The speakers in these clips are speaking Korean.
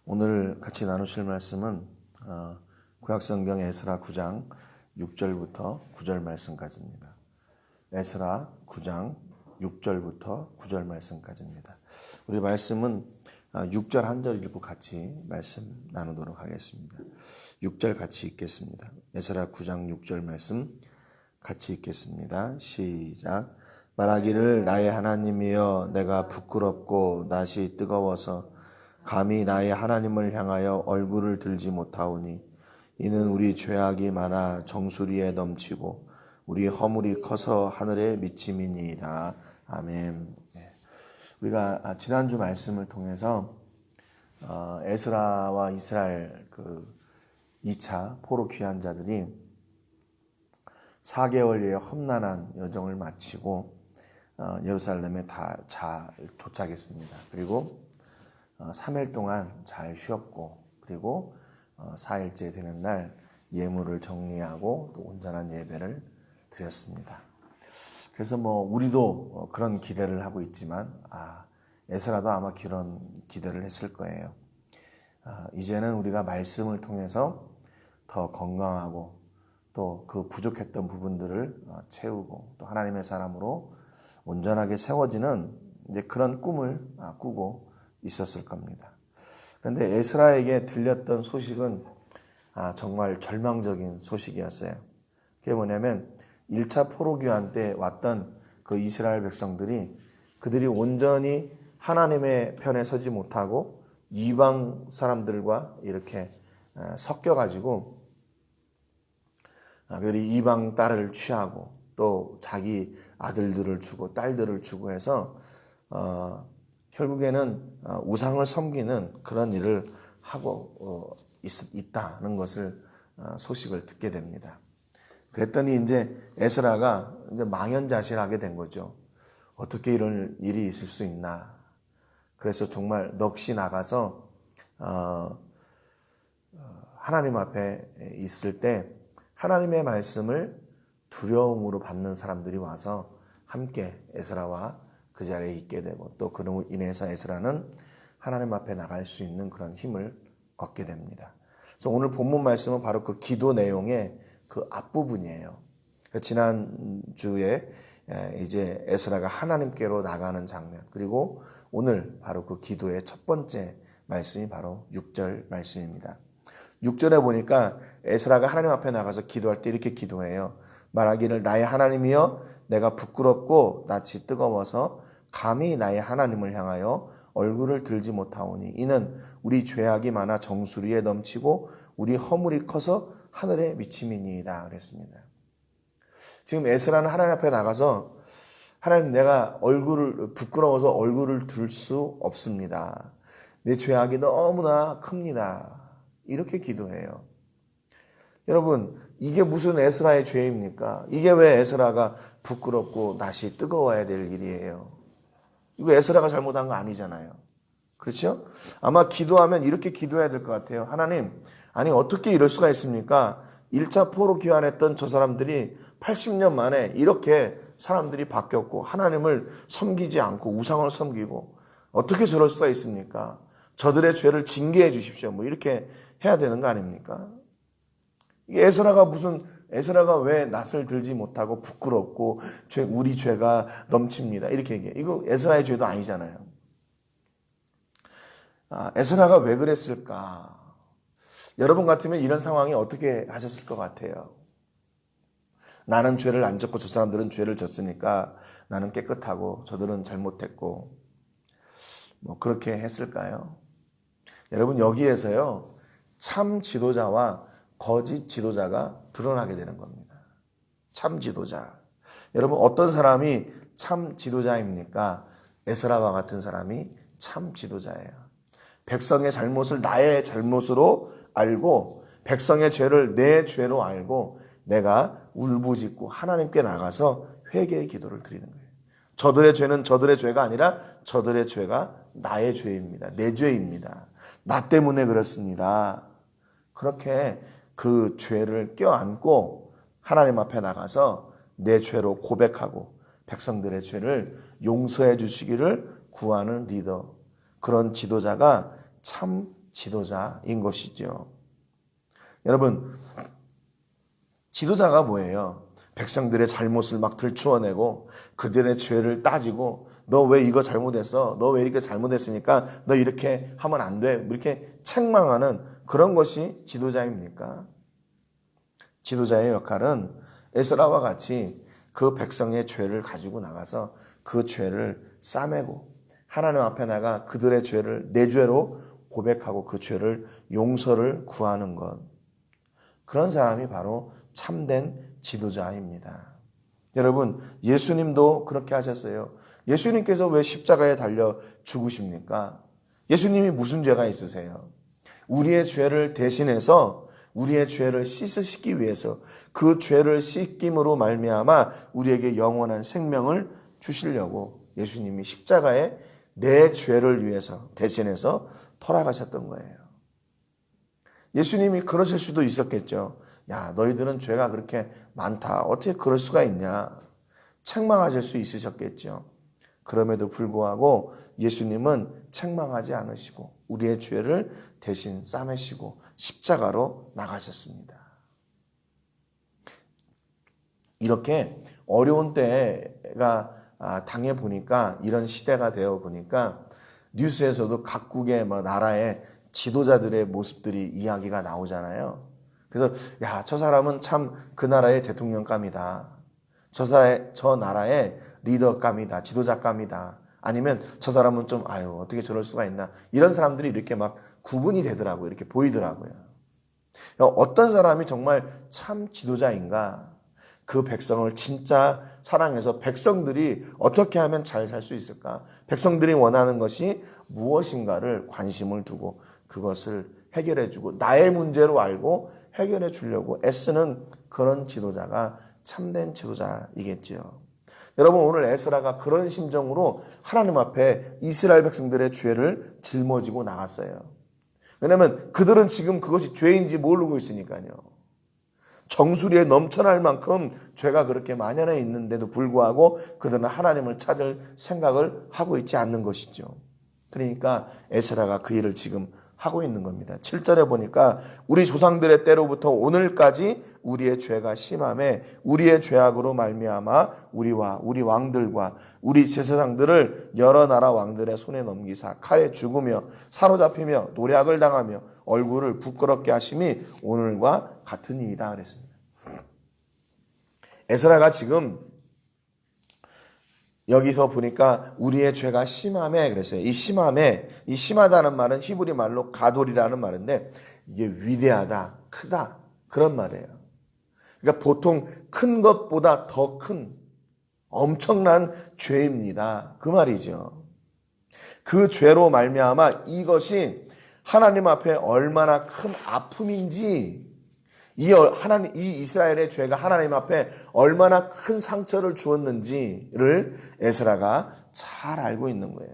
오늘 같이 나누실 말씀은 구약성경 에스라 9장 6절부터 9절 말씀까지입니다. 에스라 9장 6절부터 9절 말씀까지입니다. 우리 말씀은 6절 한 절 읽고 같이 말씀 나누도록 하겠습니다. 6절 같이 읽겠습니다. 에스라 9장 6절 말씀 같이 읽겠습니다. 시작. 말하기를 나의 하나님이여 내가 부끄럽고 낯이 뜨거워서 감히 나의 하나님을 향하여 얼굴을 들지 못하오니 이는 우리 죄악이 많아 정수리에 넘치고 우리 허물이 커서 하늘에 미침이니이다. 아멘. 우리가 지난주 말씀을 통해서 에스라와 이스라엘 2차 포로 귀환 자들이 4개월의 험난한 여정을 마치고 예루살렘에 다 잘 도착했습니다. 그리고 3일 동안 잘 쉬었고, 그리고 4일째 되는 날 예물을 정리하고 또 온전한 예배를 드렸습니다. 그래서 우리도 그런 기대를 하고 있지만 에스라도 아마 그런 기대를 했을 거예요. 이제는 우리가 말씀을 통해서 더 건강하고 또 그 부족했던 부분들을 채우고 또 하나님의 사람으로 온전하게 세워지는 이제 그런 꿈을 꾸고 있었을 겁니다. 그런데 에스라에게 들렸던 소식은 정말 절망적인 소식이었어요. 그게 뭐냐면 1차 포로귀환 때 왔던 그 이스라엘 백성들이 그들이 온전히 하나님의 편에 서지 못하고 이방 사람들과 이렇게 섞여가지고 그들이 이방 딸을 취하고 또 자기 아들들을 주고 딸들을 주고 해서 결국에는 우상을 섬기는 그런 일을 하고 있다는 것을 소식을 듣게 됩니다. 그랬더니 이제 에스라가 이제 망연자실하게 된 거죠. 어떻게 이런 일이 있을 수 있나. 그래서 정말 넋이 나가서 하나님 앞에 있을 때 하나님의 말씀을 두려움으로 받는 사람들이 와서 함께 에스라와 그 자리에 있게 되고 또 그로 인해서 에스라는 하나님 앞에 나갈 수 있는 그런 힘을 얻게 됩니다. 그래서 오늘 본문 말씀은 바로 그 기도 내용의 그 앞부분이에요. 지난주에 이제 에스라가 하나님께로 나가는 장면, 그리고 오늘 바로 그 기도의 첫 번째 말씀이 바로 6절 말씀입니다. 6절에 보니까 에스라가 하나님 앞에 나가서 기도할 때 이렇게 기도해요. 말하기를 나의 하나님이여 내가 부끄럽고 낯이 뜨거워서 감히 나의 하나님을 향하여 얼굴을 들지 못하오니 이는 우리 죄악이 많아 정수리에 넘치고 우리 허물이 커서 하늘에 미침이니이다 그랬습니다. 지금 에스라는 하나님 앞에 나가서 하나님 내가 부끄러워서 얼굴을 들 수 없습니다. 내 죄악이 너무나 큽니다. 이렇게 기도해요. 여러분, 이게 무슨 에스라의 죄입니까? 이게 왜 에스라가 부끄럽고 낯이 뜨거워야 될 일이에요? 이거 에스라가 잘못한 거 아니잖아요. 그렇죠? 아마 기도하면 이렇게 기도해야 될 것 같아요. 하나님, 아니 어떻게 이럴 수가 있습니까? 1차 포로 귀환했던 저 사람들이 80년 만에 이렇게 사람들이 바뀌었고 하나님을 섬기지 않고 우상을 섬기고 어떻게 저럴 수가 있습니까? 저들의 죄를 징계해 주십시오. 이렇게 해야 되는 거 아닙니까? 에스라가 왜 낯을 들지 못하고 부끄럽고 우리 죄가 넘칩니다. 이렇게 얘기해요. 이거 에스라의 죄도 아니잖아요. 에스라가 왜 그랬을까? 여러분 같으면 이런 상황이 어떻게 하셨을 것 같아요? 나는 죄를 안 졌고 저 사람들은 죄를 졌으니까 나는 깨끗하고 저들은 잘못했고 그렇게 했을까요? 여러분 여기에서요 참 지도자와 거짓 지도자가 드러나게 되는 겁니다. 참 지도자. 여러분 어떤 사람이 참 지도자입니까? 에스라와 같은 사람이 참 지도자예요. 백성의 잘못을 나의 잘못으로 알고 백성의 죄를 내 죄로 알고 내가 울부짖고 하나님께 나가서 회개의 기도를 드리는 거예요. 저들의 죄는 저들의 죄가 아니라 저들의 죄가 나의 죄입니다. 내 죄입니다. 나 때문에 그렇습니다. 그렇게 그 죄를 껴안고 하나님 앞에 나가서 내 죄로 고백하고 백성들의 죄를 용서해 주시기를 구하는 리더, 그런 지도자가 참 지도자인 것이죠. 여러분, 지도자가 뭐예요? 백성들의 잘못을 막 들추어내고 그들의 죄를 따지고 너 왜 이거 잘못했어? 너 왜 이렇게 잘못했으니까 너 이렇게 하면 안 돼. 이렇게 책망하는 그런 것이 지도자입니까? 지도자의 역할은 에스라와 같이 그 백성의 죄를 가지고 나가서 그 죄를 싸매고 하나님 앞에 나가 그들의 죄를 내 죄로 고백하고 그 죄를 용서를 구하는 것. 그런 사람이 바로 참된 지도자입니다. 여러분, 예수님도 그렇게 하셨어요. 예수님께서 왜 십자가에 달려 죽으십니까? 예수님이 무슨 죄가 있으세요? 우리의 죄를 대신해서 우리의 죄를 씻으시기 위해서 그 죄를 씻김으로 말미암아 우리에게 영원한 생명을 주시려고 예수님이 십자가에 내 죄를 위해서 대신해서 돌아가셨던 거예요. 예수님이 그러실 수도 있었겠죠. 야, 너희들은 죄가 그렇게 많다. 어떻게 그럴 수가 있냐. 책망하실 수 있으셨겠죠. 그럼에도 불구하고 예수님은 책망하지 않으시고 우리의 죄를 대신 싸매시고 십자가로 나가셨습니다. 이렇게 어려운 때가 당해보니까 이런 시대가 되어보니까 뉴스에서도 각국의 나라의 지도자들의 모습들이 이야기가 나오잖아요. 그래서 야, 저 사람은 참 그 나라의 대통령감이다. 저 나라의 리더감이다. 지도자감이다. 아니면 저 사람은 좀 어떻게 저럴 수가 있나. 이런 사람들이 이렇게 막 구분이 되더라고요. 이렇게 보이더라고요. 어떤 사람이 정말 참 지도자인가. 그 백성을 진짜 사랑해서 백성들이 어떻게 하면 잘 살 수 있을까? 백성들이 원하는 것이 무엇인가를 관심을 두고 그것을 해결해주고 나의 문제로 알고 해결해 주려고 애쓰는 그런 지도자가 참된 지도자이겠지요. 여러분, 오늘 에스라가 그런 심정으로 하나님 앞에 이스라엘 백성들의 죄를 짊어지고 나갔어요. 왜냐하면 그들은 지금 그것이 죄인지 모르고 있으니까요. 정수리에 넘쳐날 만큼 죄가 그렇게 만연해 있는데도 불구하고 그들은 하나님을 찾을 생각을 하고 있지 않는 것이죠. 그러니까 에스라가 그 일을 지금 하고 있는 겁니다. 7절에 보니까 우리 조상들의 때로부터 오늘까지 우리의 죄가 심함에 우리의 죄악으로 말미암아 우리와 우리 왕들과 우리 제사장들을 여러 나라 왕들의 손에 넘기사 칼에 죽으며 사로잡히며 노략을 당하며 얼굴을 부끄럽게 하심이 오늘과 같은 이이다 그랬습니다. 에스라가 지금 여기서 보니까 우리의 죄가 심함에 그랬어요. 이 심하다는 말은 히브리 말로 가돌이라는 말인데 이게 위대하다, 크다 그런 말이에요. 그러니까 보통 큰 것보다 더 큰 엄청난 죄입니다. 그 말이죠. 그 죄로 말미암아 이것이 하나님 앞에 얼마나 큰 아픔인지 이 이스라엘의 죄가 하나님 앞에 얼마나 큰 상처를 주었는지를 에스라가 잘 알고 있는 거예요.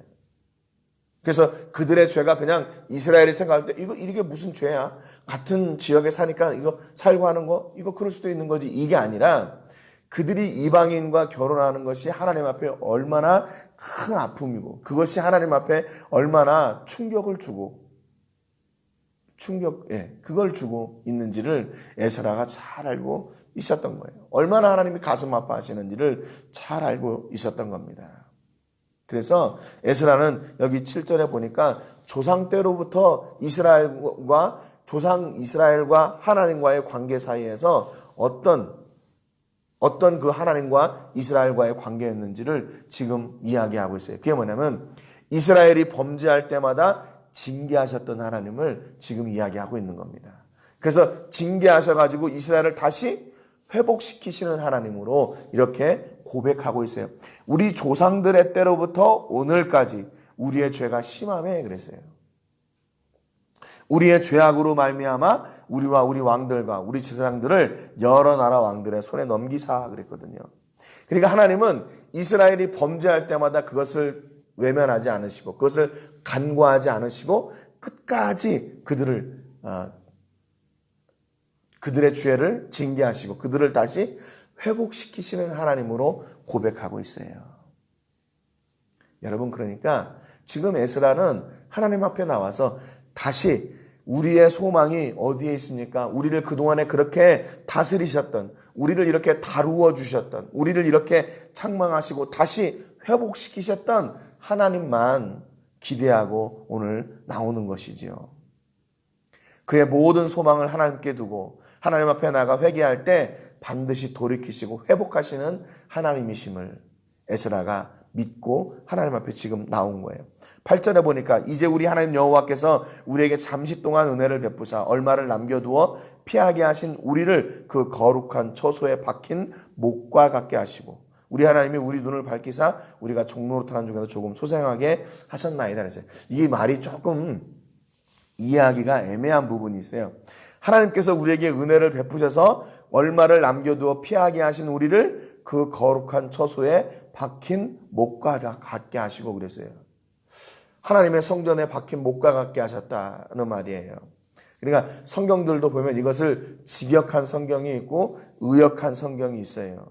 그래서 그들의 죄가 그냥 이스라엘이 생각할 때 이게 무슨 죄야? 같은 지역에 사니까 이거 살고 하는 거? 이거 그럴 수도 있는 거지. 이게 아니라 그들이 이방인과 결혼하는 것이 하나님 앞에 얼마나 큰 아픔이고 그것이 하나님 앞에 얼마나 충격을 주고 그걸 주고 있는지를 에스라가 잘 알고 있었던 거예요. 얼마나 하나님이 가슴 아파하시는지를 잘 알고 있었던 겁니다. 그래서 에스라는 여기 7절에 보니까 조상 때로부터 조상 이스라엘과 하나님과의 관계 사이에서 어떤 그 하나님과 이스라엘과의 관계였는지를 지금 이야기하고 있어요. 그게 뭐냐면 이스라엘이 범죄할 때마다 징계하셨던 하나님을 지금 이야기하고 있는 겁니다. 그래서 징계하셔가지고 이스라엘을 다시 회복시키시는 하나님으로 이렇게 고백하고 있어요. 우리 조상들의 때로부터 오늘까지 우리의 죄가 심함에 그랬어요. 우리의 죄악으로 말미암아 우리와 우리 왕들과 우리 제사장들을 여러 나라 왕들의 손에 넘기사 그랬거든요. 그러니까 하나님은 이스라엘이 범죄할 때마다 그것을 외면하지 않으시고 그것을 간과하지 않으시고 끝까지 그들의 죄를 징계하시고 그들을 다시 회복시키시는 하나님으로 고백하고 있어요. 여러분, 그러니까 지금 에스라는 하나님 앞에 나와서 다시 우리의 소망이 어디에 있습니까? 우리를 그동안에 그렇게 다스리셨던, 우리를 이렇게 다루어 주셨던, 우리를 이렇게 책망하시고 다시 회복시키셨던 하나님만 기대하고 오늘 나오는 것이지요. 그의 모든 소망을 하나님께 두고 하나님 앞에 나가 회개할 때 반드시 돌이키시고 회복하시는 하나님이심을 에스라가 믿고 하나님 앞에 지금 나온 거예요. 8절에 보니까 이제 우리 하나님 여호와께서 우리에게 잠시 동안 은혜를 베푸사 얼마를 남겨두어 피하게 하신 우리를 그 거룩한 처소에 박힌 목과 같게 하시고 우리 하나님이 우리 눈을 밝히사 우리가 종노릇하는 중에도 조금 소생하게 하셨나이다 그랬어요. 이 말이 조금 이해하기가 애매한 부분이 있어요. 하나님께서 우리에게 은혜를 베푸셔서 얼마를 남겨두어 피하게 하신 우리를 그 거룩한 처소에 박힌 목과 같게 하시고 그랬어요. 하나님의 성전에 박힌 목과 같게 하셨다는 말이에요. 그러니까 성경들도 보면 이것을 직역한 성경이 있고 의역한 성경이 있어요.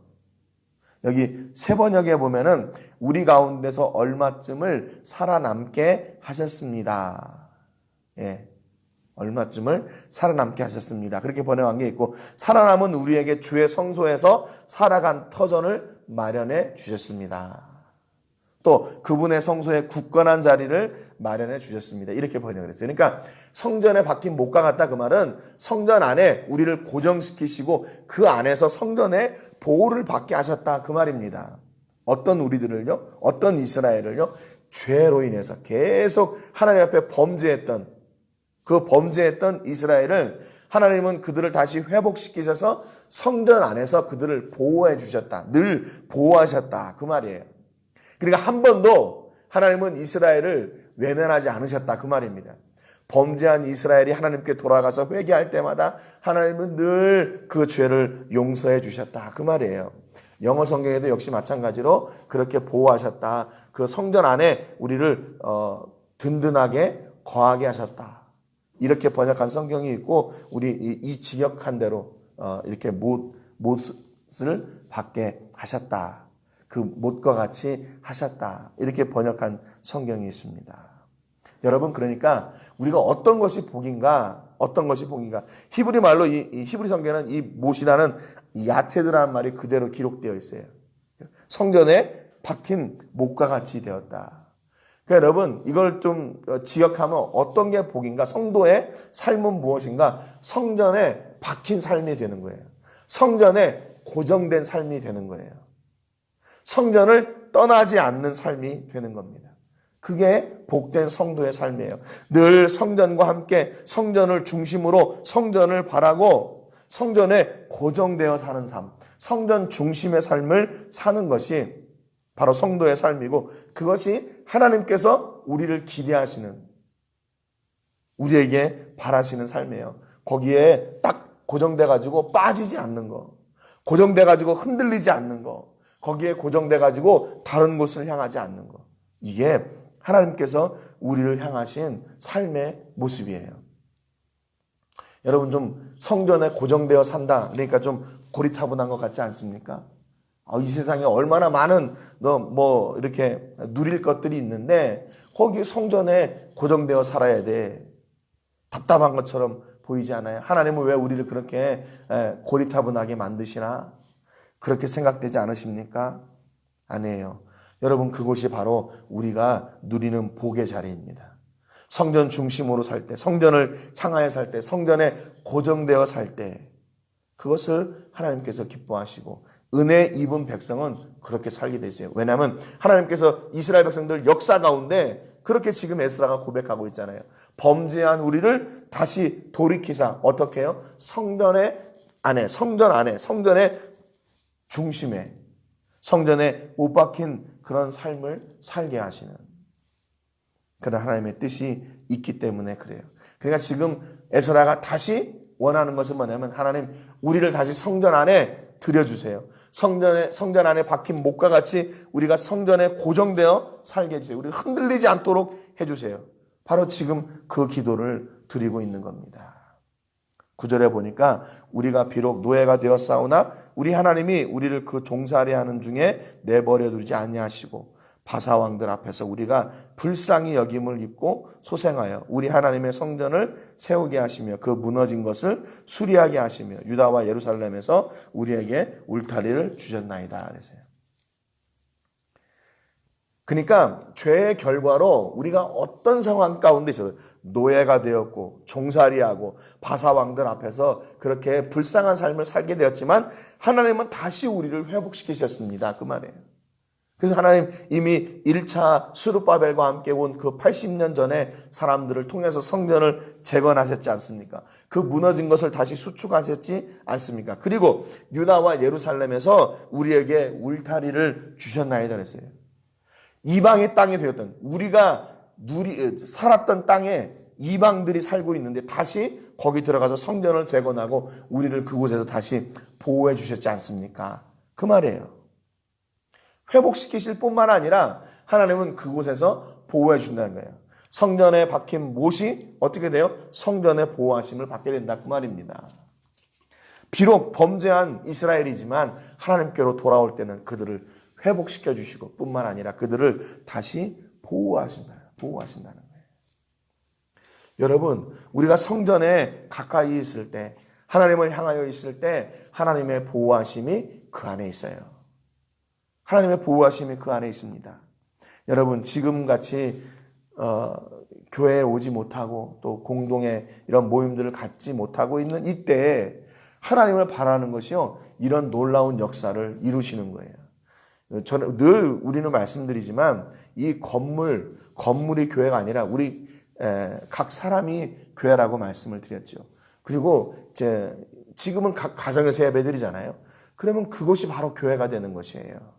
여기 세번역에 보면은 우리 가운데서 얼마쯤을 살아남게 하셨습니다. 예. 얼마쯤을 살아남게 하셨습니다. 그렇게 번역한 게 있고 살아남은 우리에게 주의 성소에서 살아간 터전을 마련해 주셨습니다. 또 그분의 성소에 굳건한 자리를 마련해 주셨습니다. 이렇게 번역을 했어요. 그러니까 성전에 박힌 목과 같다 그 말은 성전 안에 우리를 고정시키시고 그 안에서 성전의 보호를 받게 하셨다 그 말입니다. 어떤 우리들을요? 어떤 이스라엘을요? 죄로 인해서 계속 하나님 앞에 범죄했던 그 범죄했던 이스라엘을 하나님은 그들을 다시 회복시키셔서 성전 안에서 그들을 보호해 주셨다. 늘 보호하셨다. 그 말이에요. 그러니까 한 번도 하나님은 이스라엘을 외면하지 않으셨다. 그 말입니다. 범죄한 이스라엘이 하나님께 돌아가서 회개할 때마다 하나님은 늘 그 죄를 용서해 주셨다. 그 말이에요. 영어 성경에도 역시 마찬가지로 그렇게 보호하셨다. 그 성전 안에 우리를 든든하게 거하게 하셨다. 이렇게 번역한 성경이 있고 우리 이 직역한 대로 이렇게 못을 받게 하셨다. 그 못과 같이 하셨다. 이렇게 번역한 성경이 있습니다. 여러분 그러니까 우리가 어떤 것이 복인가 히브리 말로 이 히브리 성경에는 이 못이라는 야테드라는 말이 그대로 기록되어 있어요. 성전에 박힌 못과 같이 되었다. 그러니까 여러분 이걸 좀 지역하면 어떤 게 복인가? 성도의 삶은 무엇인가? 성전에 박힌 삶이 되는 거예요. 성전에 고정된 삶이 되는 거예요. 성전을 떠나지 않는 삶이 되는 겁니다. 그게 복된 성도의 삶이에요. 늘 성전과 함께 성전을 중심으로 성전을 바라고 성전에 고정되어 사는 삶, 성전 중심의 삶을 사는 것이 바로 성도의 삶이고 그것이 하나님께서 우리를 기대하시는 우리에게 바라시는 삶이에요. 거기에 딱 고정돼가지고 빠지지 않는 거, 고정돼가지고 흔들리지 않는 거, 거기에 고정돼가지고 다른 곳을 향하지 않는 거. 이게 하나님께서 우리를 향하신 삶의 모습이에요. 여러분 좀 성전에 고정되어 산다. 그러니까 좀 고리타분한 것 같지 않습니까? 이 세상에 얼마나 많은 이렇게 누릴 것들이 있는데 거기 성전에 고정되어 살아야 돼. 답답한 것처럼 보이지 않아요? 하나님은 왜 우리를 그렇게 고리타분하게 만드시나? 그렇게 생각되지 않으십니까? 아니에요. 여러분 그곳이 바로 우리가 누리는 복의 자리입니다. 성전 중심으로 살 때, 성전을 향하여 살 때, 성전에 고정되어 살 때 그것을 하나님께서 기뻐하시고 은혜 입은 백성은 그렇게 살게 되죠. 왜냐하면 하나님께서 이스라엘 백성들 역사 가운데 그렇게 지금 에스라가 고백하고 있잖아요. 범죄한 우리를 다시 돌이키사 어떻게 해요? 성전 안에, 성전의 중심에, 성전에 못 박힌 그런 삶을 살게 하시는 그런 하나님의 뜻이 있기 때문에 그래요. 그러니까 지금 에스라가 다시 원하는 것은 뭐냐면 하나님 우리를 다시 성전 안에 들여주세요. 성전 안에 박힌 목과 같이 우리가 성전에 고정되어 살게 해주세요. 우리가 흔들리지 않도록 해주세요. 바로 지금 그 기도를 드리고 있는 겁니다. 9절에 보니까 우리가 비록 노예가 되었사오나 우리 하나님이 우리를 그 종살이 하는 중에 내버려 두지 아니하시고 바사왕들 앞에서 우리가 불쌍히 여김을 입고 소생하여 우리 하나님의 성전을 세우게 하시며 그 무너진 것을 수리하게 하시며 유다와 예루살렘에서 우리에게 울타리를 주셨나이다 그랬어요. 그러니까 죄의 결과로 우리가 어떤 상황 가운데 있어도 노예가 되었고 종살이하고 바사왕들 앞에서 그렇게 불쌍한 삶을 살게 되었지만 하나님은 다시 우리를 회복시키셨습니다. 그 말이에요. 그래서 하나님 이미 1차 스룹바벨과 함께 온 그 80년 전에 사람들을 통해서 성전을 재건하셨지 않습니까? 그 무너진 것을 다시 수축하셨지 않습니까? 그리고 유다와 예루살렘에서 우리에게 울타리를 주셨나이다 그랬어요. 이방의 땅이 되었던 우리가 살았던 땅에 이방들이 살고 있는데 다시 거기 들어가서 성전을 재건하고 우리를 그곳에서 다시 보호해 주셨지 않습니까? 그 말이에요. 회복시키실 뿐만 아니라 하나님은 그곳에서 보호해 준다는 거예요. 성전에 박힌 못이 어떻게 돼요? 성전의 보호하심을 받게 된다 그 말입니다. 비록 범죄한 이스라엘이지만 하나님께로 돌아올 때는 그들을 회복시켜 주시고 뿐만 아니라 그들을 다시 보호하신다는 거예요. 여러분, 우리가 성전에 가까이 있을 때, 하나님을 향하여 있을 때 하나님의 보호하심이 그 안에 있어요. 하나님의 보호하심이 그 안에 있습니다. 여러분, 지금같이 교회에 오지 못하고 또 공동의 이런 모임들을 갖지 못하고 있는 이때에 하나님을 바라는 것이요, 이런 놀라운 역사를 이루시는 거예요. 저는 늘 우리는 말씀드리지만 이 건물이 교회가 아니라 우리 각 사람이 교회라고 말씀을 드렸죠. 그리고 지금은 각 가정에서 예배드리잖아요. 그러면 그것이 바로 교회가 되는 것이에요.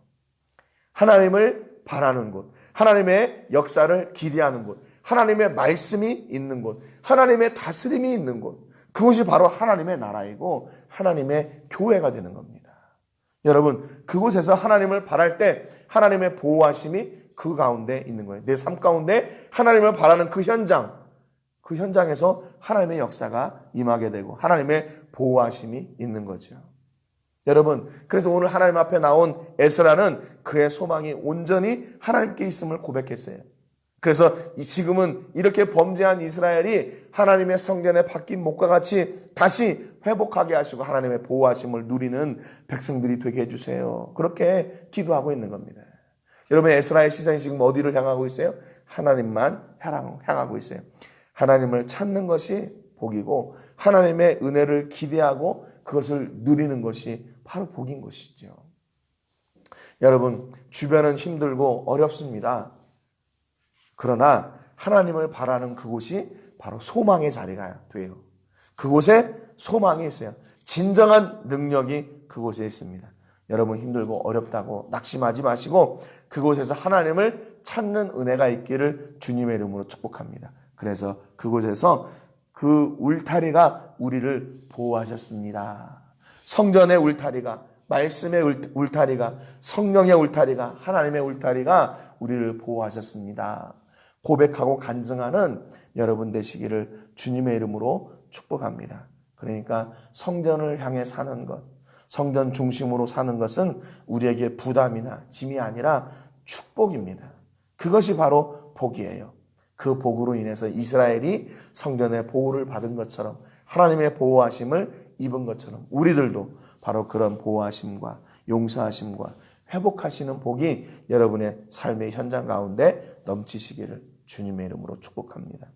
하나님을 바라는 곳, 하나님의 역사를 기대하는 곳, 하나님의 말씀이 있는 곳, 하나님의 다스림이 있는 곳, 그것이 바로 하나님의 나라이고 하나님의 교회가 되는 겁니다. 여러분, 그곳에서 하나님을 바랄 때 하나님의 보호하심이 그 가운데 있는 거예요. 내 삶 가운데 하나님을 바라는 그 현장에서 하나님의 역사가 임하게 되고 하나님의 보호하심이 있는 거죠. 여러분, 그래서 오늘 하나님 앞에 나온 에스라는 그의 소망이 온전히 하나님께 있음을 고백했어요. 그래서 지금은 이렇게 범죄한 이스라엘이 하나님의 성전에 박힌 못과 같이 다시 회복하게 하시고 하나님의 보호하심을 누리는 백성들이 되게 해주세요. 그렇게 기도하고 있는 겁니다. 여러분, 에스라의 시선이 지금 어디를 향하고 있어요? 하나님만 향하고 있어요. 하나님을 찾는 것이 복이고 하나님의 은혜를 기대하고 그것을 누리는 것이 바로 복인 것이죠. 여러분, 주변은 힘들고 어렵습니다. 그러나 하나님을 바라는 그곳이 바로 소망의 자리가 돼요. 그곳에 소망이 있어요. 진정한 능력이 그곳에 있습니다. 여러분, 힘들고 어렵다고 낙심하지 마시고 그곳에서 하나님을 찾는 은혜가 있기를 주님의 이름으로 축복합니다. 그래서 그곳에서 그 울타리가 우리를 보호하셨습니다. 성전의 울타리가, 말씀의 울타리가, 성령의 울타리가, 하나님의 울타리가 우리를 보호하셨습니다. 고백하고 간증하는 여러분 되시기를 주님의 이름으로 축복합니다. 그러니까 성전을 향해 사는 것, 성전 중심으로 사는 것은 우리에게 부담이나 짐이 아니라 축복입니다. 그것이 바로 복이에요. 그 복으로 인해서 이스라엘이 성전의 보호를 받은 것처럼 하나님의 보호하심을 입은 것처럼 우리들도 바로 그런 보호하심과 용서하심과 회복하시는 복이 여러분의 삶의 현장 가운데 넘치시기를 주님의 이름으로 축복합니다.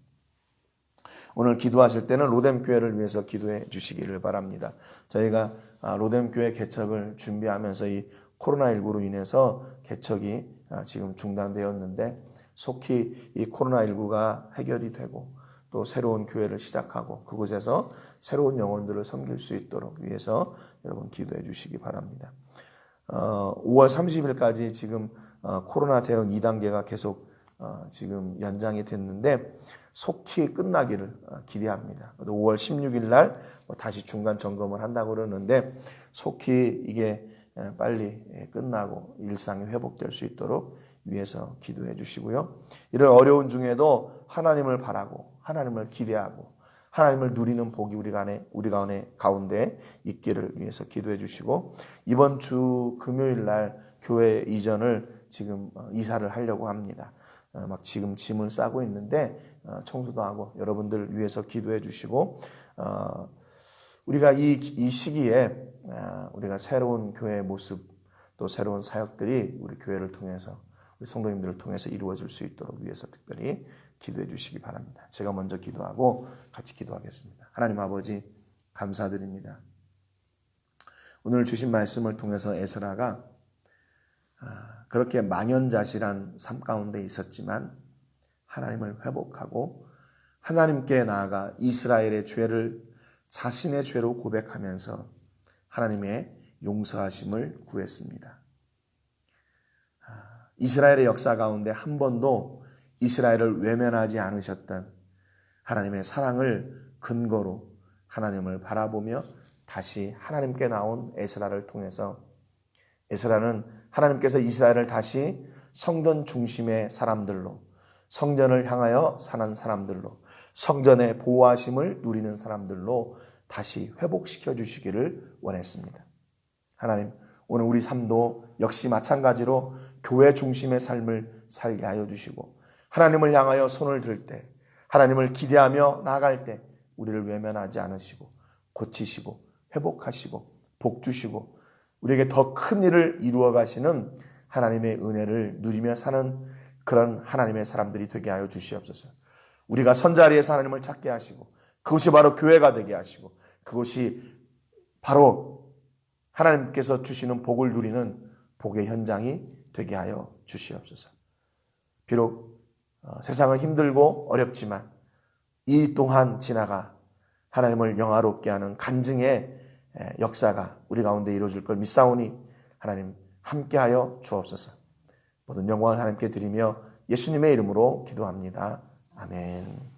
오늘 기도하실 때는 로뎀교회를 위해서 기도해 주시기를 바랍니다. 저희가 로뎀교회 개척을 준비하면서 이 코로나19로 인해서 개척이 지금 중단되었는데 속히 이 코로나19가 해결이 되고 또 새로운 교회를 시작하고 그곳에서 새로운 영혼들을 섬길 수 있도록 위해서 여러분 기도해 주시기 바랍니다. 5월 30일까지 지금 코로나 대응 2단계가 계속 지금 연장이 됐는데 속히 끝나기를 기대합니다. 5월 16일 날 다시 중간 점검을 한다고 그러는데 속히 이게 빨리 끝나고 일상이 회복될 수 있도록 위해서 기도해 주시고요. 이런 어려운 중에도 하나님을 바라고 하나님을 기대하고 하나님을 누리는 복이 우리 가운데 있기를 위해서 기도해 주시고, 이번 주 금요일 날 교회 이전을 지금 이사를 하려고 합니다. 막 지금 짐을 싸고 있는데 청소도 하고 여러분들 위해서 기도해 주시고, 우리가 이 시기에 우리가 새로운 교회의 모습, 또 새로운 사역들이 우리 교회를 통해서, 우리 성도님들을 통해서 이루어질 수 있도록 위해서 특별히 기도해 주시기 바랍니다. 제가 먼저 기도하고 같이 기도하겠습니다. 하나님 아버지, 감사드립니다. 오늘 주신 말씀을 통해서 에스라가 그렇게 망연자실한 삶 가운데 있었지만 하나님을 회복하고 하나님께 나아가 이스라엘의 죄를 자신의 죄로 고백하면서 하나님의 용서하심을 구했습니다. 이스라엘의 역사 가운데 한 번도 이스라엘을 외면하지 않으셨던 하나님의 사랑을 근거로 하나님을 바라보며 다시 하나님께 나온 에스라를 통해서, 에스라는 하나님께서 이스라엘을 다시 성전 중심의 사람들로, 성전을 향하여 사는 사람들로, 성전의 보호하심을 누리는 사람들로 다시 회복시켜 주시기를 원했습니다. 하나님, 오늘 우리 삶도 역시 마찬가지로 교회 중심의 삶을 살게 하여 주시고, 하나님을 향하여 손을 들 때, 하나님을 기대하며 나아갈 때 우리를 외면하지 않으시고 고치시고 회복하시고 복 주시고 우리에게 더 큰 일을 이루어 가시는 하나님의 은혜를 누리며 사는 그런 하나님의 사람들이 되게 하여 주시옵소서. 우리가 선자리에서 하나님을 찾게 하시고, 그것이 바로 교회가 되게 하시고, 그것이 바로 하나님께서 주시는 복을 누리는 복의 현장이 되게 하여 주시옵소서. 비록 세상은 힘들고 어렵지만 이 또한 지나가 하나님을 영화롭게 하는 간증의 역사가 우리 가운데 이루어질 걸 믿사오니 하나님 함께하여 주옵소서. 모든 영광을 하나님께 드리며 예수님의 이름으로 기도합니다. 아멘.